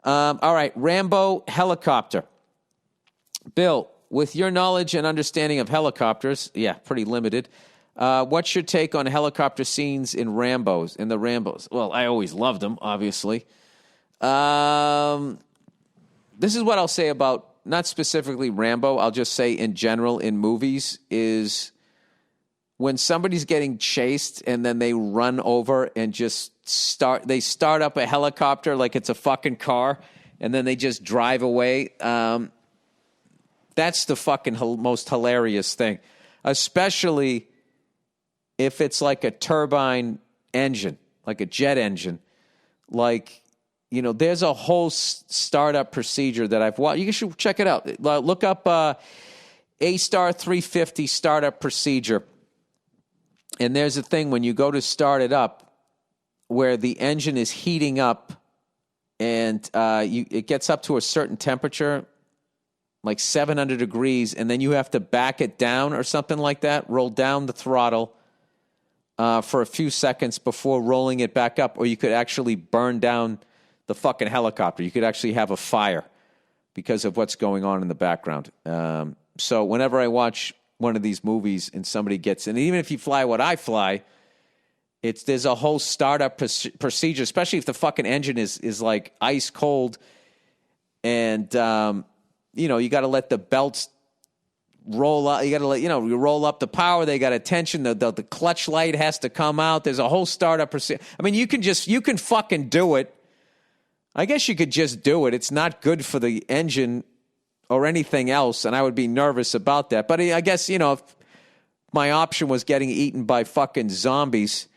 All right, Rambo helicopter. Bill, with your knowledge and understanding of helicopters, pretty limited. What's your take on helicopter scenes in the Rambos? Well, I always loved them, obviously. This is what I'll say about, not specifically Rambo, I'll just say in general in movies, is when somebody's getting chased and then they run over and just start up a helicopter like it's a fucking car, and then they just drive away. That's the fucking most hilarious thing, especially if it's like a turbine engine, like a jet engine. Like, there's a whole startup procedure that I've watched. You should check it out. Look up A-Star 350 startup procedure. And there's a thing when you go to start it up where the engine is heating up and it gets up to a certain temperature, like 700 degrees, and then you have to back it down or something like that, roll down the throttle for a few seconds before rolling it back up, or you could actually burn down the fucking helicopter. You could actually have a fire because of what's going on in the background. So whenever I watch one of these movies and somebody gets in, even if you fly what I fly, there's a whole startup procedure, especially if the fucking engine is like ice cold, and you got to let the belts roll up. You got to let you roll up the power. They got a tension. The clutch light has to come out. There's a whole startup procedure. I mean, you can fucking do it. I guess you could just do it. It's not good for the engine or anything else, and I would be nervous about that. But I guess, if my option was getting eaten by fucking zombies,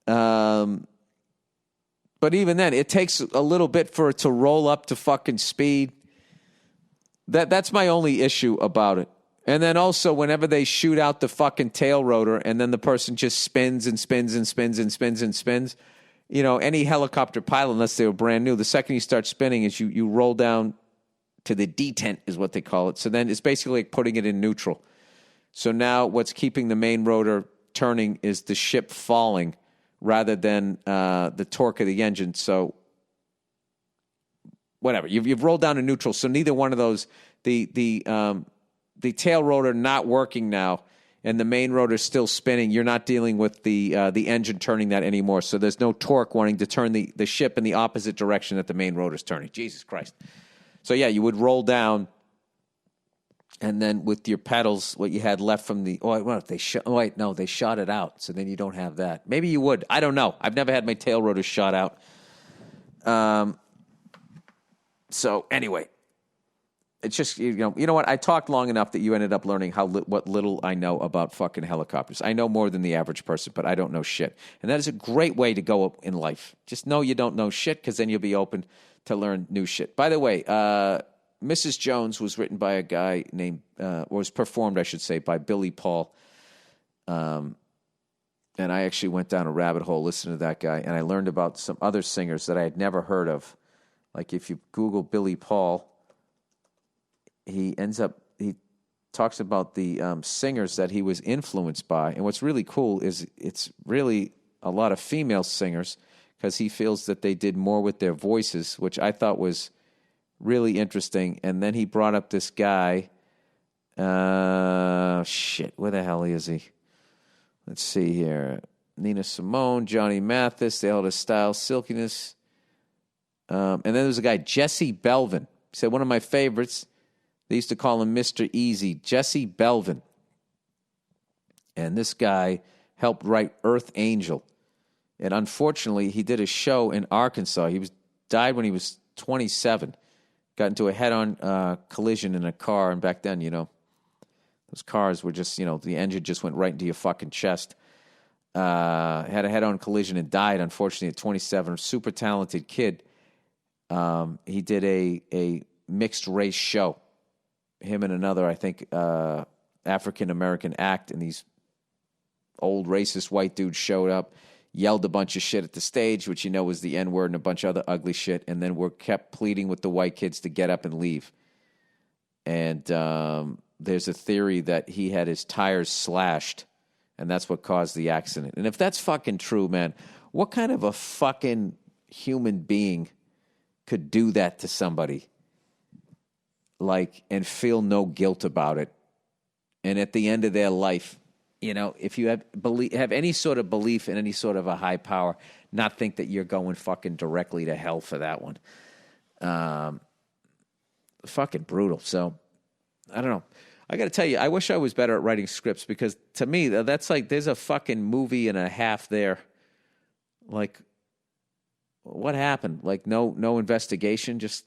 but even then, it takes a little bit for it to roll up to fucking speed. That's my only issue about it. And then also, whenever they shoot out the fucking tail rotor and then the person just spins and spins and spins and spins and spins, any helicopter pilot, unless they were brand new, the second you start spinning is you roll down to the detent is what they call it. So then it's basically like putting it in neutral. So now what's keeping the main rotor turning is the ship falling rather than the torque of the engine. So whatever, you've rolled down to neutral. So neither one of those, the tail rotor not working now and the main rotor still spinning, you're not dealing with the engine turning that anymore. So there's no torque wanting to turn the ship in the opposite direction that the main rotor's turning. Jesus Christ. So yeah, you would roll down, and then with your pedals, what you had left from the they shot it out. So then you don't have that. Maybe you would. I don't know. I've never had my tail rotor shot out. So anyway, it's just you know what? I talked long enough that you ended up learning what little I know about fucking helicopters. I know more than the average person, but I don't know shit. And that is a great way to go in life. Just know you don't know shit, because then you'll be open to learn new shit. By the way, Mrs. Jones was written by a guy named, or was performed, I should say, by Billy Paul. And I actually went down a rabbit hole listening to that guy, and I learned about some other singers that I had never heard of. Like if you Google Billy Paul, he talks about the singers that he was influenced by. And what's really cool is it's really a lot of female singers, because he feels that they did more with their voices, which I thought was really interesting. And then he brought up this guy. Where the hell is he? Let's see here. Nina Simone, Johnny Mathis, they all had a style, silkiness. And then there's a guy, Jesse Belvin. He said, one of my favorites, they used to call him Mr. Easy, Jesse Belvin. And this guy helped write Earth Angel. And unfortunately, he did a show in Arkansas. He died when he was 27. Got into a head-on collision in a car. And back then, those cars were just, the engine just went right into your fucking chest. Had a head-on collision and died, unfortunately, at 27. Super talented kid. He did a mixed-race show. Him and another, I think, African-American act, and these old racist white dudes showed up, yelled a bunch of shit at the stage, which was the N-word and a bunch of other ugly shit, and then were kept pleading with the white kids to get up and leave. And there's a theory that he had his tires slashed, and that's what caused the accident. And if that's fucking true, man, what kind of a fucking human being could do that to somebody, like, and feel no guilt about it. And at the end of their life, you know, if you have any sort of belief in any sort of a high power, not think that you're going fucking directly to hell for that one. Fucking brutal. So, I don't know. I got to tell you, I wish I was better at writing scripts, because to me, that's like, there's a fucking movie and a half there. Like, what happened? Like, no investigation, just,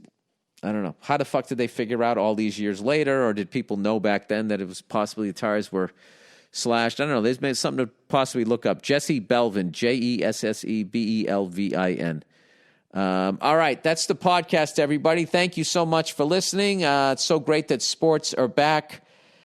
I don't know. How the fuck did they figure out all these years later, or did people know back then that it was possibly the tires were slashed? I don't know. There's something to possibly look up. Jesse Belvin, Jessebelvin. All right, that's the podcast, everybody. Thank you so much for listening. It's so great that sports are back.